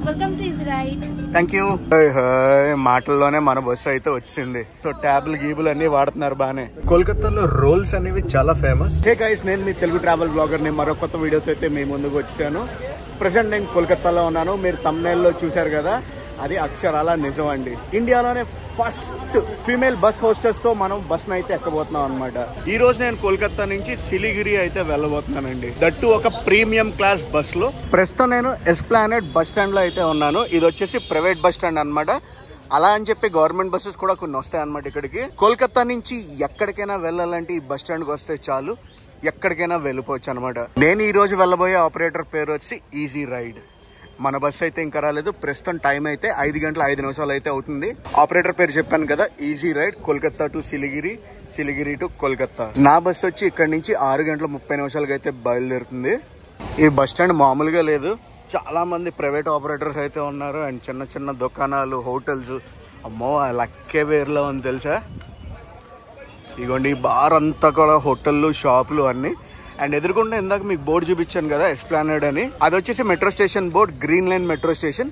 Welcome to easy ride. Thank you. మాటల్లోనే మన bus అయితే వచ్చింది. సో ట్యాబ్లు గీబులు అన్ని వాడుతున్నారు బానే. కోల్కతాలో రోల్స్ అనేవి చాలా ఫేమస్. హే గైస్, నేను మీ తెలుగు ట్రావెల్ బ్లాగర్ ని మరో కొత్త వీడియోతో అయితే మీ ముందుకు వచ్చాను. ప్రెసెంట్ నేను కోల్కతాలో ఉన్నాను. మీరు thumbnail లో చూశారు కదా, అది అక్షరాల నిజం అండి. ఇండియాలోనే ఫస్ట్ ఫీమేల్ బస్ హోస్టెస్ తో మనం బస్ అయితే ఎక్కబోతున్నాం అనమాట. ఈ రోజు నేను కోల్కతా నుంచి సిలిగురి అయితే వెళ్ళబోతున్నానండి. దట్టు ఒక ప్రీమియం క్లాస్ బస్ లో. ప్రస్తుతం నేను ఎస్ప్లానెడ్ బస్ స్టాండ్ లో అయితే ఉన్నాను. ఇది వచ్చేసి ప్రైవేట్ బస్ స్టాండ్ అనమాట. అలా అని చెప్పి గవర్నమెంట్ బస్సెస్ కూడా కొన్ని వస్తాయి అనమాట ఇక్కడికి. కోల్కతా నుంచి ఎక్కడికైనా వెళ్ళాలంటే ఈ బస్ స్టాండ్ కి వస్తే చాలు, ఎక్కడికైనా వెళ్ళిపోవచ్చు అనమాట. నేను ఈ రోజు వెళ్ళబోయే ఆపరేటర్ పేరు వచ్చి ఈజీ రైడ్. మన బస్సు అయితే ఇంకా రాలేదు. ప్రస్తుతం టైం అయితే 5 గంటల 5 నిమిషాలు అయితే అవుతుంది. ఆపరేటర్ పేరు చెప్పాను కదా, Easy Ride, Kolkata to Siliguri, Siliguri to Kolkata. నా బస్సు వచ్చి ఇక్కడ నుంచి 6 గంటల 30 నిమిషాలకి అయితే బయలుదేరుతుంది. ఈ బస్ స్టాండ్ మామూలుగా లేదు. చాలా మంది ప్రైవేట్ ఆపరేటర్స్ అయితే ఉన్నారు. అండ్ చిన్న చిన్న దుకాణాలు, హోటల్స్. అమ్మో, లక్కే వేర్లో ఉంది తెలుసా. ఇగోండి ఈ బార్ అంతా కూడా హోటళ్ళు, షాపులు అన్ని. అండ్ ఎదురుకుండా ఇందాక మీకు బోర్డు చూపించాను కదా, ఎస్ప్లానెడ్ అని. అది వచ్చేసి metro station board, green line metro station.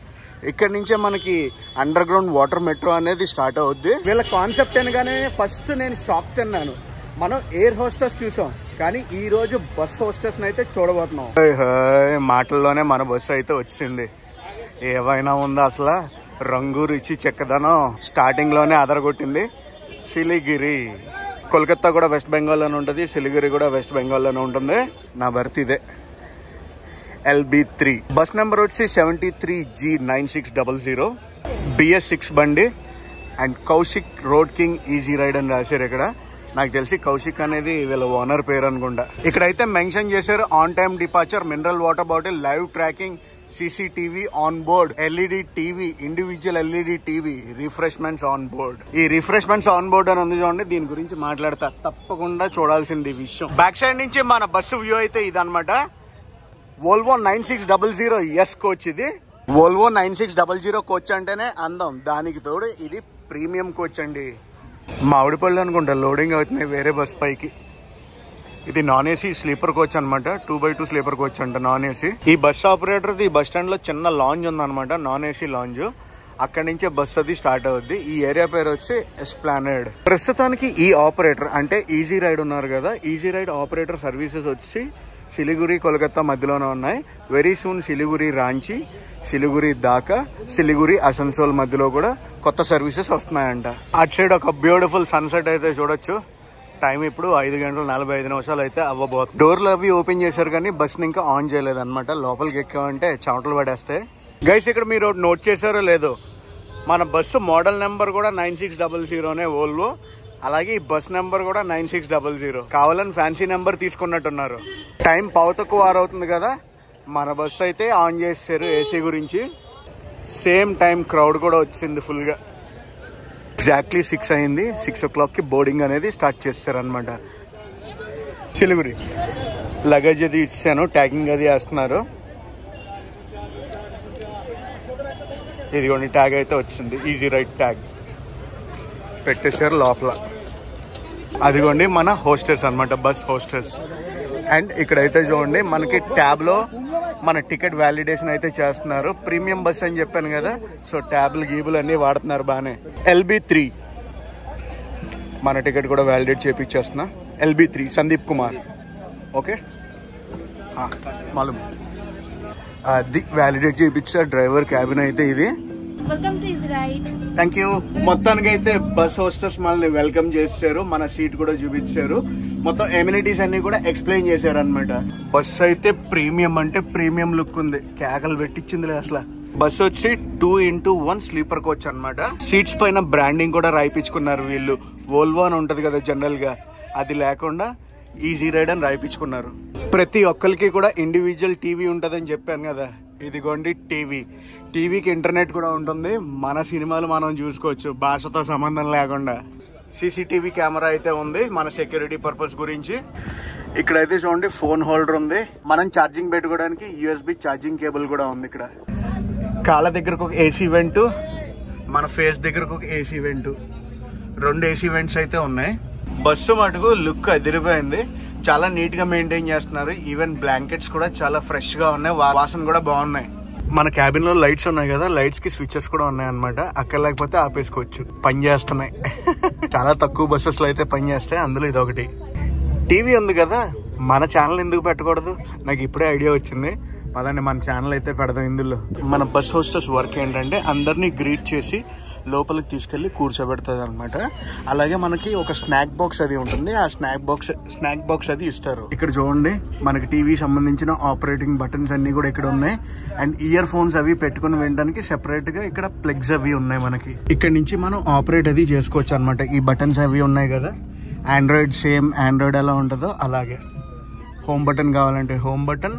ఇక్కడ నుంచే మనకి అండర్ గ్రౌండ్ వాటర్ మెట్రో అనేది స్టార్ట్ అవుద్ది. వీళ్ళ కాన్సెప్ట్ అనగానే ఫస్ట్ నేను షాక్ తిన్నాను. మనం ఎయిర్ హోస్టెస్ చూసాం, కానీ ఈ రోజు బస్ హోస్టెస్ అయితే చూడబోతున్నాం. మాటల్లోనే మన బస్సు అయితే వచ్చింది. ఏవైనా ఉందా అసలు, రంగు రుచి చెక్కదనం స్టార్టింగ్ లోనే అదరగొట్టింది. సిలిగురి, కోల్కతా కూడా వెస్ట్ బెంగాల్ లోనే ఉంటుంది, సిలిగురి కూడా వెస్ట్ బెంగాల్ లోనే ఉంటుంది. నా బర్త్ ఇదే, LB3. బస్ నెంబర్ వచ్చి 73G9600, BS6 బండి. And Kaushik Road King Easy Ride అని రాశారు ఇక్కడ. నాకు తెలిసి కౌశిక్ అనేది వీళ్ళ ఓనర్ పేరు అనుకుంటా. ఇక్కడైతే మెన్షన్ చేశారు on time departure, mineral water bottle, live tracking, CCTV on board, LED TV, individual LED TV, refreshments on board. ఈ రిఫ్రెష్మెంట్స్ ఆన్ బోర్డ్ అని ఉంది చూడండి, దీని గురించి మాట్లాడతా. తప్పకుండా చూడాల్సింది విషయం. బ్యాక్ సైడ్ నుంచి మన బస్సు వ్యూ అయితే ఇదనమాట. వోల్వో 9600 కోచ్ ఇది. వోల్వో 9600 కోచ్ అంటేనే అందం. దానికి తోడు ఇది ప్రీమియం కోచ్ అండి. మామిడిపల్లి అనుకుంటా లోడింగ్ అవుతున్నాయి వేరే బస్ పైకి. ఇది నాన్ ఏసీ స్లీపర్ కోచ్ అనమాట. 2x2 స్లీపర్ కోచ్ అంట, నాన్ ఏసీ. ఈ బస్ ఆపరేటర్ ఈ బస్ స్టాండ్ లో చిన్న లాంజ్ ఉందన్నమాట, నాన్ ఏసీ లాంజ్. అక్కడి నుంచే బస్ అది స్టార్ట్ అవుద్ది. ఈ ఏరియా పేరు వచ్చి ఎస్ప్లానెడ్. ప్రస్తుతానికి ఈ ఆపరేటర్ అంటే ఈజీ రైడ్ ఉన్నారు కదా, ఈజీ రైడ్ ఆపరేటర్ సర్వీసెస్ వచ్చి సిలిగురి, కోల్కతా మధ్యలోనే ఉన్నాయి. వెరీ సూన్ సిలిగురి రాంచి, సిలిగురి దాకా, సిలిగురి అసన్సోల్ మధ్యలో కూడా కొత్త సర్వీసెస్ వస్తున్నాయంట. అటు సైడ్ ఒక బ్యూటిఫుల్ సన్సెట్ అయితే చూడొచ్చు. టైం ఇప్పుడు 5 గంటల 45 నిమిషాలు అయితే అవ్వబోతుంది. డోర్లు అవి ఓపెన్ చేశారు కానీ బస్ని ఇంకా ఆన్ చేయలేదు అనమాట. లోపలికి ఎక్కామంటే చెమటలు పడేస్తాయి. గైస్, ఇక్కడ మీరు నోట్ చేశారో లేదో, మన బస్సు మోడల్ నెంబర్ కూడా 9600 వోల్వో. అలాగే ఈ బస్ నెంబర్ కూడా 9600. కావాలని ఫ్యాన్సీ నెంబర్ తీసుకున్నట్టున్నారు. టైం పావుతక్కువ 6 అవుతుంది కదా, మన బస్సు అయితే ఆన్ చేశారు ఏసీ గురించి. సేమ్ టైం క్రౌడ్ కూడా వచ్చింది ఫుల్ గా. ఎగ్జాక్ట్లీ 6 అయింది. 6 o'clock కి బోర్డింగ్ అనేది స్టార్ట్ చేస్తారనమాట. సిలిగురి లగేజ్ అది ఇచ్చాను, ట్యాగింగ్ అది వేస్తున్నారు. ఇదిగోండి ట్యాగ్ అయితే వచ్చింది, ఈజీ రైడ్ ట్యాగ్ పెట్టేశారు లోపల. అదిగోండి మన హోస్టెస్ అనమాట, బస్ హోస్టెస్. అండ్ ఇక్కడైతే చూడండి మనకి ట్యాబ్ లో మన టికెట్ వ్యాలిడేషన్ అయితే చేస్తున్నారు. ప్రీమియం బస్ అని చెప్పాను కదా, సో ట్యాబ్లు గీబులు అన్ని వాడుతున్నారు బానే. LB3 మన టికెట్ కూడా వ్యాలిడేట్ చేపించేస్తున్నా. LB3 సందీప్ కుమార్. ఓకే, మాలూమ్ అది వ్యాలిడేట్ చేయించారు. డ్రైవర్ క్యాబిన్ అయితే ఇది. Welcome to easy ride. Thank you. మొత్తానికి అయితే బస్ హోస్టర్స్ మనల్ని వెల్కమ్ చేశారు. మన సీట్ కూడా చూపించారు. మొత్తం ఎమ్యూనిటీస్ అన్ని కూడా ఎక్స్ప్లెయిన్ చేశారు అనమాట. బస్ అయితే ప్రీమియం అంటే ప్రీమియం లుక్ ఉంది. కేకలు పెట్టించింది అసలు. బస్ వచ్చి 2x1 స్లీపర్ కోచ్ అనమాట. సీట్స్ పైన బ్రాండింగ్ కూడా రాయిపించుకున్నారు వీళ్ళు. వోల్వో అని ఉంటది కదా జనరల్ గా, అది లేకుండా ఈజీ రైడ్ అని రాయిపించుకున్నారు. ప్రతి ఒక్కరికి కూడా ఇండివిజువల్ టీవీ ఉంటదని చెప్పాను కదా, ఇదిగోండి టీవీకి ఇంటర్నెట్ కూడా ఉంటుంది. మన సినిమాలు మనం చూసుకోవచ్చు భాషతో సంబంధం లేకుండా. CCTV కెమెరా అయితే ఉంది మన సెక్యూరిటీ పర్పస్ గురించి. ఇక్కడైతే చూడండి ఫోన్ హోల్డర్ ఉంది. మనం ఛార్జింగ్ పెట్టుకోవడానికి USB ఛార్జింగ్ కేబుల్ కూడా ఉంది. ఇక్కడ కాళ్ళ దగ్గరకు ఒక AC వెంట్, మన ఫేస్ దగ్గరకు ఒక AC వెంట్, 2 AC వెంట్స్ అయితే ఉన్నాయి. బస్సు మటుకు లుక్ అదిరిపోయింది. చాలా నీట్ గా మెయింటైన్ చేస్తున్నారు. ఈవెన్ బ్లాంకెట్స్ కూడా చాలా ఫ్రెష్ గా ఉన్నాయి, వాసన కూడా బాగున్నాయి. మన క్యాబిన్ లో లైట్స్ ఉన్నాయి కదా, లైట్స్ కి స్విచెస్ కూడా ఉన్నాయి అనమాట. అక్కడ లేకపోతే ఆపేసుకోవచ్చు. పని చేస్తున్నాయి. చాలా తక్కువ బస్సెస్ లో అయితే పని చేస్తాయి, అందులో ఇదొకటి. టీవీ ఉంది కదా, మన ఛానల్ ఎందుకు పెట్టకూడదు? నాకు ఇప్పుడే ఐడియా వచ్చింది. పదండి మన ఛానల్ అయితే పెడదాం ఇందులో. మన బస్ హోస్టెస్ వర్క్ ఏంటంటే అందరినీ గ్రీట్ చేసి లోపలికి తీసుకెళ్లి కూర్చోబెడుతుంది అనమాట. అలాగే మనకి ఒక స్నాక్ బాక్స్ అది ఉంటుంది. ఆ స్నాక్ బాక్స్ అది ఇస్తారు. ఇక్కడ చూడండి, మనకి టీవీ సంబంధించిన ఆపరేటింగ్ బటన్స్ అన్ని కూడా ఇక్కడ ఉన్నాయి. అండ్ ఇయర్ ఫోన్స్ అవి పెట్టుకుని వినడానికి సెపరేట్ గా ఇక్కడ ప్లగ్స్ అవి ఉన్నాయి మనకి. ఇక్కడ నుంచి మనం ఆపరేట్ అది చేసుకోవచ్చు అనమాట. ఈ బటన్స్ అవి ఉన్నాయి కదా, ఆండ్రాయిడ్ సేమ్ ఆండ్రాయిడ్ ఎలా ఉంటుందో అలాగే. హోమ్ బటన్ కావాలంటే హోమ్ బటన్,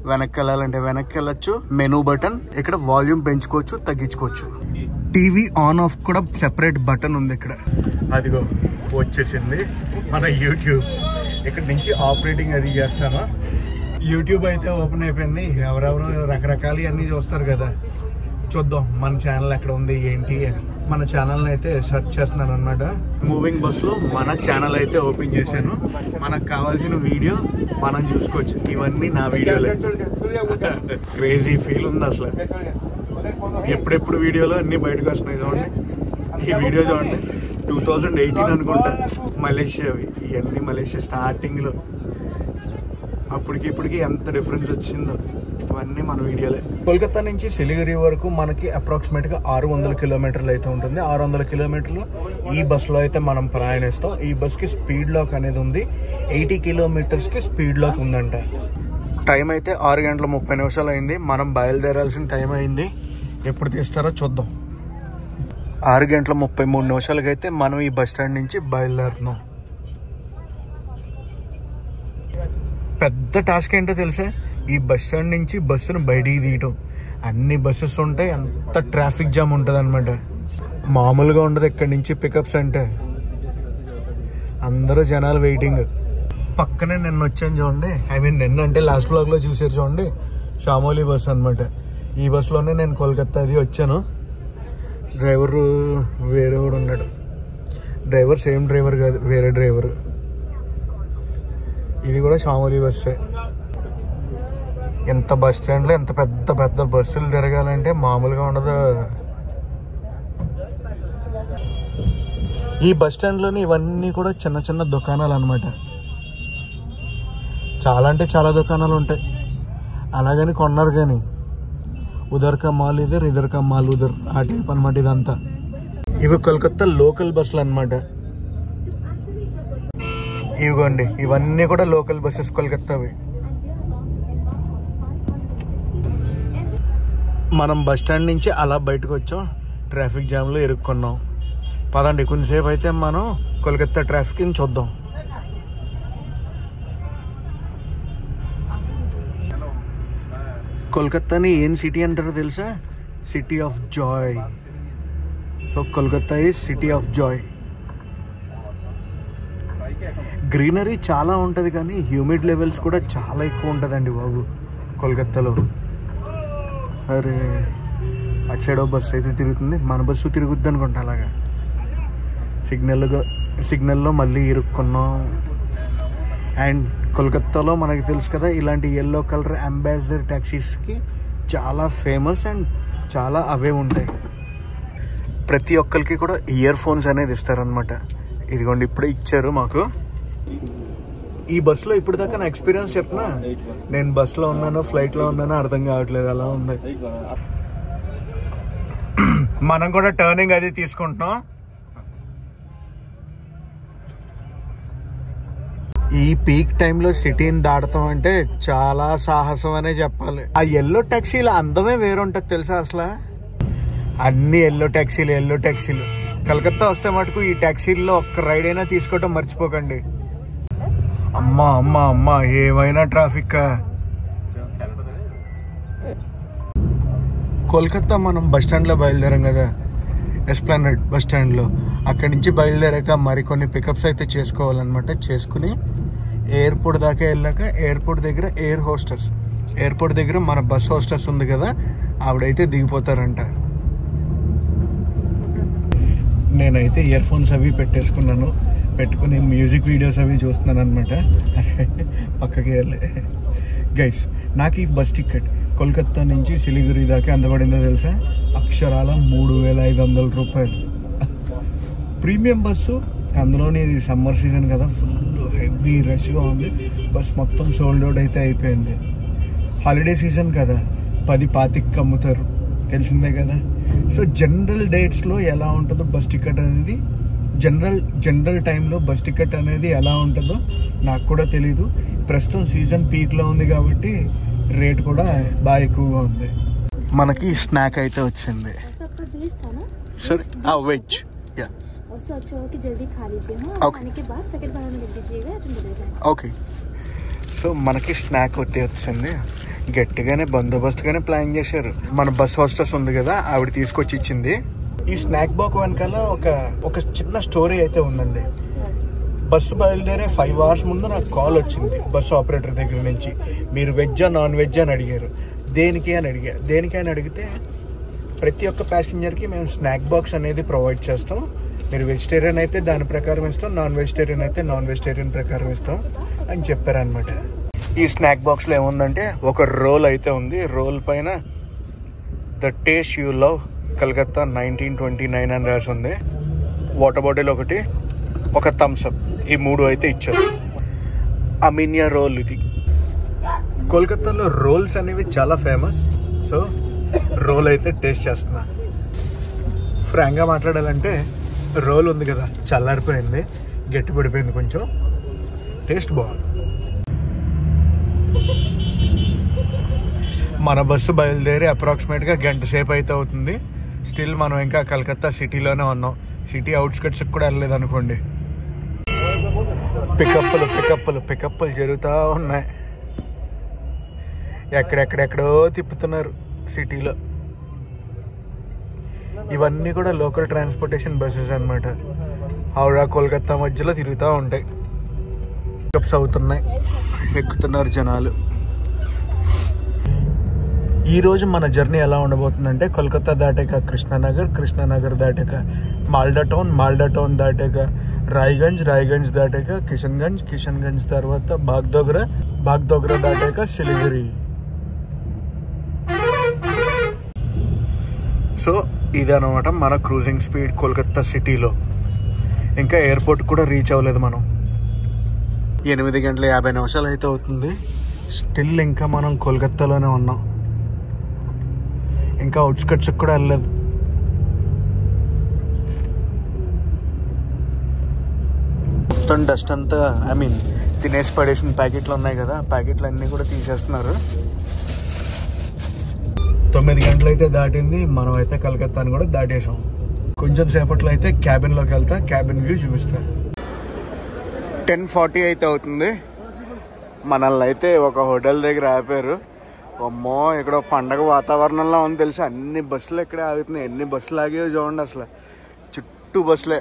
వెనక్కి వెళ్ళాలంటే వెనక్కి వెళ్ళచ్చు. మెనూ బటన్, ఇక్కడ వాల్యూమ్ పెంచుకోవచ్చు, తగ్గించుకోవచ్చు. టీవీ ఆన్ ఆఫ్ కూడా సెపరేట్ బటన్ ఉంది ఇక్కడ. అదిగో వచ్చేసింది మన యూట్యూబ్. ఇక్కడ నుంచి ఆపరేటింగ్ అది చేస్తాను. యూట్యూబ్ అయితే ఓపెన్ అయిపోయింది. ఎవరెవరు రకరకాలు అన్నీ చూస్తారు కదా, చూద్దాం మన ఛానల్ ఎక్కడ ఉంది ఏంటి అని. మన ఛానల్ని అయితే సెర్చ్ చేస్తున్నాను అనమాట. మూవింగ్ బస్లో మన ఛానల్ అయితే ఓపెన్ చేశాను. మనకు కావాల్సిన వీడియో మనం చూసుకోవచ్చు. ఇవన్నీ నా వీడియోలే. క్రేజీ ఫీల్ ఉంది అసలు. ఎప్పుడెప్పుడు వీడియోలో అన్నీ బయటకు వస్తున్నాయి. చూడండి ఈ వీడియో చూడండి, 2018 అనుకుంటా, మలేషియావి. ఇవన్నీ మలేషియా స్టార్టింగ్లో. అప్పటికి ఎంత డిఫరెన్స్ వచ్చిందో. ఇవన్నీ మన వీడియోలే. కోల్కతా నుంచి సిలిగురి వరకు మనకి అప్రాక్సిమేట్ గా 600 కిలోమీటర్లు అయితే ఉంటుంది. 600 కిలోమీటర్లు ఈ బస్ లో అయితే మనం ప్రయాణిస్తాం. ఈ బస్ కి స్పీడ్ లాక్ అనేది ఉంది. 80 కిలోమీటర్స్ కి స్పీడ్ లాక్ ఉందంట. టైం అయితే 6:30 అయింది. మనం బయలుదేరాల్సిన టైం అయింది. ఎప్పుడు తీస్తారో చూద్దాం. 6:33 అయితే మనం ఈ బస్ స్టాండ్ నుంచి బయలుదేరుతున్నాం. పెద్ద టాస్క్ ఏంటో తెలుసా? ఈ బస్ స్టాండ్ నుంచి బస్సును బయటికి తీయటం. అన్ని బస్సెస్ ఉంటాయి, అంత ట్రాఫిక్ జామ్ ఉంటుంది అనమాట. మామూలుగా ఉండదు ఇక్కడి నుంచి పికప్స్ అంటే. అందరూ జనాలు వెయిటింగ్. పక్కనే నిన్న వచ్చాను చూడండి, నిన్న అంటే లాస్ట్ బ్లాగ్లో చూసారు చూడండి, షామోలి బస్ అనమాట. ఈ బస్సులోనే నేను కోల్కతా అది వచ్చాను. డ్రైవరు వేరే వాడు ఉన్నాడు. డ్రైవర్ సేమ్ డ్రైవర్ కాదు, వేరే డ్రైవర్. ఇది కూడా షామోలి బస్సే. ఎంత బస్ స్టాండ్లో ఎంత పెద్ద బస్సులు తిరగాలంటే మామూలుగా ఉండదు. ఈ బస్ స్టాండ్లోని ఇవన్నీ కూడా చిన్న దుకాణాలు అనమాట. చాలా అంటే చాలా దుకాణాలు ఉంటాయి. అలాగని కొన్నారు కానీ ఉదర్ కా మాల్ ఇదర్ కా మాల్ ఉదర్, ఆ టైప్ అనమాట ఇదంతా. ఇవి కోల్కతా లోకల్ బస్సులు అనమాట. ఇవిగోండి, ఇవన్నీ కూడా లోకల్ బస్సెస్ కోల్కతావి. మనం బస్ స్టాండ్ నుంచి అలా బయటకు వచ్చాం. ట్రాఫిక్ జామ్లో ఇరుక్కున్నాం. పదండి కొంచెంసేపు అయితే మనం కోల్కతా ట్రాఫిక్ని చూద్దాం. కోల్కతాని ఏం సిటీ అంటారో తెలుసా? City of Joy. So Kolkata is city of Joy. Greenery చాలా ఉంటుంది కానీ హ్యూమిడ్ లెవెల్స్ కూడా చాలా ఎక్కువ ఉంటుందండి బాబు కోల్కతాలో. అరే అటు సైడ్ బస్సు అయితే తిరుగుతుంది, మన బస్సు తిరుగుద్ది అనుకుంటా. అలాగా సిగ్నల్లో మళ్ళీ ఇరుక్కున్నాం. అండ్ కోల్కతాలో మనకి తెలుసు కదా, ఇలాంటి ఎల్లో కలర్ అంబాసిడర్ ట్యాక్సీస్కి చాలా ఫేమస్ అండ్ చాలా అవే ఉంటాయి. ప్రతి ఒక్కరికి కూడా ఇయర్ ఫోన్స్ అనేది ఇస్తారనమాట. ఇదిగోండి ఇప్పుడే ఇచ్చారు మాకు. ఈ బస్సులో ఇప్పుడు దాకా నా ఎక్స్పీరియన్స్ చెప్తున్నా. నేను బస్సులో ఉన్నానో ఫ్లైట్లో ఉన్నానో అర్థం కావట్లేదు, అలా ఉంది. మనం కూడా టర్నింగ్ అది తీసుకుంటున్నాం. ఈ పీక్ టైంలో సిటీని దాడతాం అంటే చాలా సాహసం అనే చెప్పాలి. ఆ ఎల్లో ట్యాక్సీల అందమే వేరుంటుంది తెలుసా అసలు. అన్ని ఎల్లో ట్యాక్సీలు. కలకత్తా వస్తే మటుకు ఈ ట్యాక్సీల్లో ఒక్క రైడ్ అయినా తీసుకోవటం మర్చిపోకండి. అమ్మా ఏమైనా ట్రాఫిక్. కోల్కతా మనం బస్ స్టాండ్లో బయలుదేరాం కదా, ఎస్ప్లానెడ్ బస్ స్టాండ్లో. అక్కడి నుంచి బయలుదేరాక మరికొన్ని పికప్స్ అయితే చేసుకోవాలన్నమాట. చేసుకుని ఎయిర్పోర్ట్ దాకా వెళ్ళాక ఎయిర్పోర్ట్ దగ్గర ఎయిర్పోర్ట్ దగ్గర మన బస్ హోస్టెస్ ఉంది కదా, ఆవిడైతే దిగిపోతారంట. నేనైతే ఇయర్ ఫోన్స్ అవి పెట్టుకుని మ్యూజిక్ వీడియోస్ అవి చూస్తున్నాను అనమాట. పక్కకి వెళ్ళి గైస్, నాకు ఈ బస్ టికెట్ కోల్కతా నుంచి సిలిగురి దాకా ఎంత పడిందో తెలుసా? అక్షరాల 3,500 రూపాయలు. ప్రీమియం బస్సు, అందులోని ఇది సమ్మర్ సీజన్ కదా, ఫుల్ హెవీ రష్గా ఉంది. బస్ మొత్తం సోల్డ్ అవుట్ అయితే అయిపోయింది. హాలిడే సీజన్ కదా, 10-25 అమ్ముతారు, తెలిసిందే కదా. సో జనరల్ డేట్స్లో ఎలా ఉంటుందో బస్ టికెట్ అనేది, జనరల్ టైంలో బస్ టికెట్ అనేది ఎలా ఉంటుందో నాకు కూడా తెలీదు. ప్రస్తుతం సీజన్ పీక్లో ఉంది కాబట్టి రేట్ కూడా బాగా ఎక్కువగా ఉంది. మనకి స్నాక్ అయితే వచ్చింది. సరే వెజ్ ఓకే. సో మనకి స్నాక్ వచ్చింది. గట్టిగానే బందోబస్తుగానే ప్లాన్ చేశారు. మన బస్ హోస్టెస్ ఉంది కదా, ఆవిడ తీసుకొచ్చి ఇచ్చింది. ఈ స్నాక్ బాక్ వెనకాల ఒక చిన్న స్టోరీ అయితే ఉందండి. బస్సు బయలుదేరే 5 hours ముందు నాకు కాల్ వచ్చింది బస్సు ఆపరేటర్ దగ్గర నుంచి. మీరు వెజ్జా నాన్ వెజ్ అని అడిగారు. దేనికి అని అడిగితే, ప్రతి ఒక్క ప్యాసింజర్కి మేము స్నాక్ బాక్స్ అనేది ప్రొవైడ్ చేస్తాం. మీరు వెజిటేరియన్ అయితే దాని ప్రకారం ఇస్తాం, నాన్ వెజిటేరియన్ అయితే నాన్ వెజిటేరియన్ ప్రకారం ఇస్తాం అని చెప్పారనమాట. ఈ స్నాక్ బాక్స్లో ఏముందంటే ఒక రోల్ అయితే ఉంది. రోల్ పైన the taste you love Calcutta 1929 అని రాసి ఉంది. వాటర్ బాటిల్ ఒకటి, ఒక థమ్స్ అప్, ఈ 3 అయితే ఇచ్చారు. అమినియా రోల్ ఇది. కోల్కతాలో రోల్స్ అనేవి చాలా ఫేమస్. సో రోల్ అయితే టేస్ట్ చేస్తున్నా. ఫ్రాంక్గా మాట్లాడాలంటే రోల్ ఉంది కదా, చల్లారిపోయింది, గట్టి పడిపోయింది కొంచెం. టేస్ట్ బాగుంది. మన బస్సు బయలుదేరి అప్రాక్సిమేట్గా గంట సేపు అయితే అవుతుంది. స్టిల్ మనం ఇంకా కలకత్తా సిటీలోనే ఉన్నాం. సిటీ అవుట్స్కట్స్కి కూడా వెళ్ళలేదు అనుకోండి. పికప్పులు జరుగుతూ ఉన్నాయి. ఎక్కడెక్కడెక్కడో తిప్పుతున్నారు సిటీలో. ఇవన్నీ కూడా లోకల్ ట్రాన్స్పోర్టేషన్ బస్సెస్ అనమాట. హౌరా కోల్కతా మధ్యలో తిరుగుతూ ఉంటాయి. పికప్స్ అవుతున్నాయి, ఎక్కుతున్నారు జనాలు. ఈరోజు మన జర్నీ ఎలా ఉండబోతుందంటే, కోల్కతా దాటాక కృష్ణానగర్ దాటాక మాల్డా టౌన్ దాటాక రాయ్గంజ్ దాటాక కిషన్గంజ్ తర్వాత బాగ్దోగ్రా దాటాక సిలిగురి. సో ఇదనమాట మన క్రూజింగ్ స్పీడ్ కోల్కతా సిటీలో. ఇంకా ఎయిర్పోర్ట్ కూడా రీచ్ అవ్వలేదు మనం. 8:50 అయితే అవుతుంది. స్టిల్ ఇంకా మనం కోల్కతాలోనే ఉన్నాం. ఇంకా అవుట్స్కట్స్కి కూడా వెళ్ళలేదు. మొత్తం డస్ట్ అంతా, తినేసి పడేసిన ప్యాకెట్లు ఉన్నాయి కదా, ప్యాకెట్లు అన్నీ కూడా తీసేస్తున్నారు. 9 గంటలు అయితే దాటింది. మనం అయితే కలకత్తాని కూడా దాటేసాం. కొంచెం సేపట్లో అయితే క్యాబిన్లోకి వెళ్తా, క్యాబిన్ వ్యూ చూపిస్తా. 10:40 అయితే అవుతుంది. మనల్ని అయితే ఒక హోటల్ దగ్గర ఆపారు. అమ్మో, ఇక్కడ పండగ వాతావరణంలో ఉంది తెలుసు. అన్ని బస్సులు ఇక్కడే ఆగుతున్నాయి. ఎన్ని బస్సులు ఆగేవో చూడండి. అసలు చుట్టూ బస్సులే.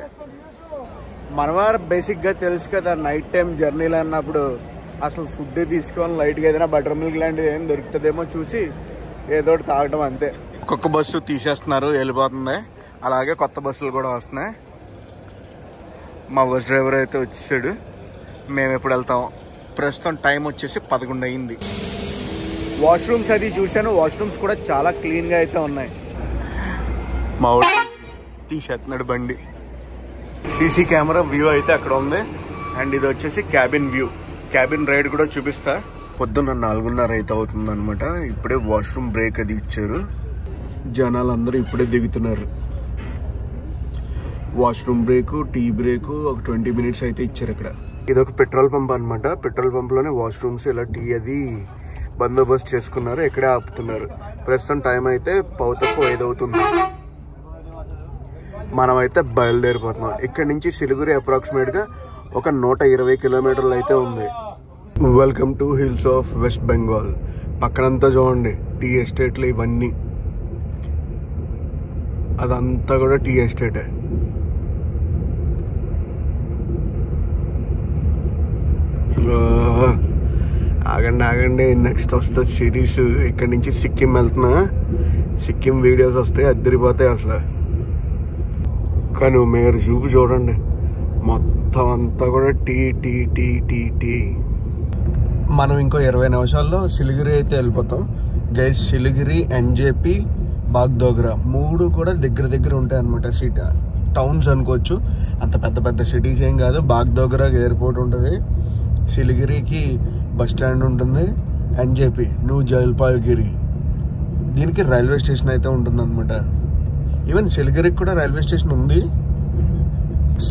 మనవారు బేసిక్గా తెలుసు కదా, నైట్ టైం జర్నీలు అన్నప్పుడు అసలు ఫుడ్ తీసుకొని లైట్గా ఏదైనా బటర్ మిల్క్ లాంటిది ఏం దొరుకుతుందేమో చూసి ఏదో ఒకటి తాగడం అంతే. ఒక్కొక్క బస్సు తీసేస్తున్నారు, వెళ్ళిపోతుంది. అలాగే కొత్త బస్సులు కూడా వస్తున్నాయి. మా బస్ డ్రైవర్ అయితే వచ్చేసాడు. మేము ఎప్పుడు వెళ్తాం? ప్రస్తుతం టైం వచ్చేసి 11 అయింది. వాష్రూమ్స్ అది చూశాను. వాష్రూమ్స్ కూడా చాలా క్లీన్గా అయితే ఉన్నాయి. మా ఊరు తీసేస్తున్నాడు బండి. సీసీ కెమెరా వ్యూ అయితే అక్కడ ఉంది. అండ్ ఇది వచ్చేసి క్యాబిన్ వ్యూ. క్యాబిన్ రైడ్ కూడా చూపిస్తా. పొద్దున్న 4:30 అయితే అవుతుంది అనమాట. ఇప్పుడే వాష్రూమ్ బ్రేక్ అది ఇచ్చారు. జనాలు అందరూ ఇప్పుడే దిగుతున్నారు. వాష్రూమ్ బ్రేకు, టీ బ్రేకు ఒక 20 minutes అయితే ఇచ్చారు ఇక్కడ. ఇది ఒక పెట్రోల్ పంప్ అనమాట. పెట్రోల్ పంప్లోనే వాష్రూమ్స్ ఇలా టీ అది బందోబస్తు చేసుకున్నారు. ఇక్కడే ఆపుతున్నారు. ప్రస్తుతం టైం అయితే 4:05 అవుతుంది. మనమైతే బయలుదేరిపోతున్నాం. ఇక్కడ నుంచి సిలిగురి అప్రాక్సిమేట్గా ఒక 120 kilometers అయితే ఉంది. Welcome to hills of West Bengal. పక్కనంతా చూడండి టీ ఎస్టేట్లు ఇవన్నీ. అదంతా కూడా టీ ఎస్టేటే. ఆగండి, నెక్స్ట్ వస్తుంది సిరీస్. ఇక్కడి నుంచి సిక్కిం వెళ్తున్నా. సిక్కిం వీడియోస్ వస్తాయి, అద్దరిపోతాయి అసలు. కానీ మీరు చూపు చూడండి, మొత్తం అంతా కూడా T T T T T. మనం ఇంకో 20 నిమిషాల్లో సిలిగురి అయితే వెళ్ళిపోతాం. గైస్ సిలిగిరి, ఎన్జేపీ, బాగ్డోగ్రా 3 కూడా దగ్గర ఉంటాయి అనమాట. సిటీ టౌన్స్ అనుకోవచ్చు, అంత పెద్ద సిటీస్ ఏం కాదు. బాగ్డోగ్రాకి ఎయిర్పోర్ట్ ఉంటుంది, సిలిగిరికి బస్ స్టాండ్ ఉంటుంది, ఎన్జేపీ న్యూ జల్పాయ్గురి దీనికి రైల్వే స్టేషన్ అయితే ఉంటుంది అనమాట. ఈవెన్ సిలిగిరికి కూడా రైల్వే స్టేషన్ ఉంది.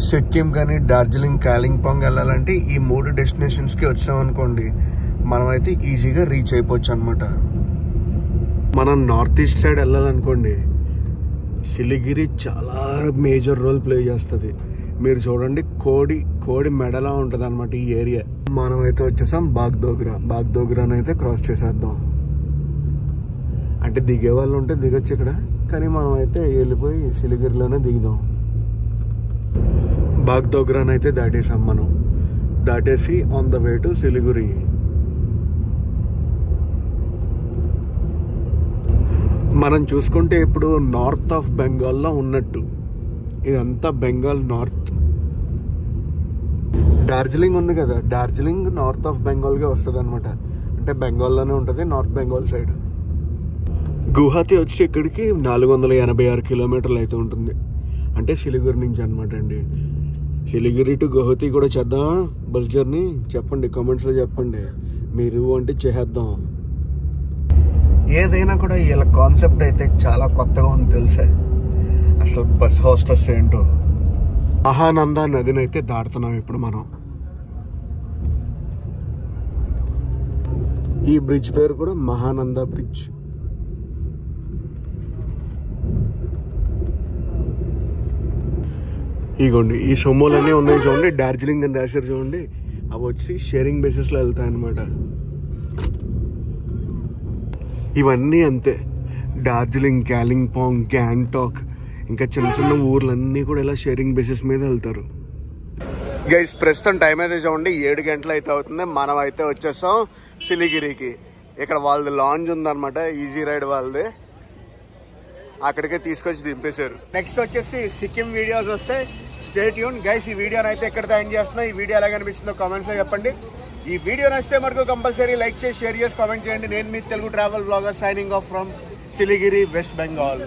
సిక్కిం కానీ డార్జిలింగ్, కాలింపాంగ్ వెళ్ళాలంటే ఈ 3 డెస్టినేషన్స్కి వచ్చామనుకోండి మనమైతే ఈజీగా రీచ్ అయిపోవచ్చు అనమాట. మనం నార్త్ ఈస్ట్ సైడ్ వెళ్ళాలనుకోండి సిలిగిరి చాలా మేజర్ రోల్ ప్లే చేస్తుంది. మీరు చూడండి కోడి మెడలా ఉంటుంది అనమాట ఈ ఏరియా. మనమైతే వచ్చేసాం బాగ్డోగ్రానైతే క్రాస్ చేసేద్దాం. అంటే దిగే వాళ్ళు ఉంటే దిగొచ్చు ఇక్కడ, కానీ మనం అయితే వెళ్ళిపోయి సిలిగిరిలోనే దిగుదాం. బాగ్డోగ్రానైతే దాటేసాం మనం. దాటేసి on the way to Siliguri. మనం చూసుకుంటే ఇప్పుడు నార్త్ ఆఫ్ బెంగాల్లో ఉన్నట్టు, ఇదంతా బెంగాల్ నార్త్. డార్జిలింగ్ ఉంది కదా, డార్జిలింగ్ నార్త్ ఆఫ్ బెంగాల్గా వస్తుంది అనమాట. అంటే బెంగాల్లోనే ఉంటుంది, నార్త్ బెంగాల్ సైడ్. గువాహతి వచ్చి ఇక్కడికి 486 కిలోమీటర్లు అయితే ఉంటుంది, అంటే సిలిగురి నుంచి అనమాట అండి. సిలిగురి టు గువాహతి కూడా చేద్దాం బస్ జర్నీ. చెప్పండి కామెంట్స్లో చెప్పండి, మీరు అంటే చేద్దాం. ఏదైనా కూడా వీళ్ళ కాన్సెప్ట్ అయితే చాలా కొత్తగా ఉంది తెలుసా. అసలు బస్ హాస్టల్స్ ఏంటో. మహానంద నదిని అయితే దాటుతున్నాం ఇప్పుడు మనం. ఈ బ్రిడ్జ్ పేరు కూడా మహానంద బ్రిడ్జ్. ఇగోండి ఈ సొమ్ములన్నీ ఉన్నాయి చూడండి, డార్జిలింగ్ అని రాశారు చూడండి. అవి వచ్చి షేరింగ్ బేసిస్లో వెళ్తాయి అన్నమాట. ఇవన్నీ అంతే, డార్జిలింగ్, కాలింపాంగ్, గ్యాంగ్టాక్ ఇంకా చిన్న ఊర్లన్నీ కూడా ఇలా షేరింగ్ బేసిస్ మీద వెళ్తారు. గైస్ ప్రస్తుతం టైం అయితే చూడండి 7 గంటలు అయితే అవుతుంది. మనం అయితే వచ్చేస్తాం సిలిగిరికి. ఇక్కడ వాళ్ళది లాంజ్ ఉందన్నమాట, ఈజీ రైడ్ వాళ్ళది. అక్కడికే తీసుకొచ్చి దింపేశారు. నెక్స్ట్ వచ్చేసి సిక్కిం వీడియోస్ వస్తే స్టే ట్యూన్ గైస్. ఈ వీడియోని అయితే ఎక్కడితో ఎండ్ చేస్తున్నా. ఈ వీడియో ఎలా కనిపిస్తుందో కామెంట్స్లో చెప్పండి. ఈ వీడియో నచ్చితే మనకు కంపల్సరీ లైక్ చేసి షేర్ చేసి కామెంట్ చేయండి. నేను మీ Telugu travel blogger signing off from Siliguri, West Bengal.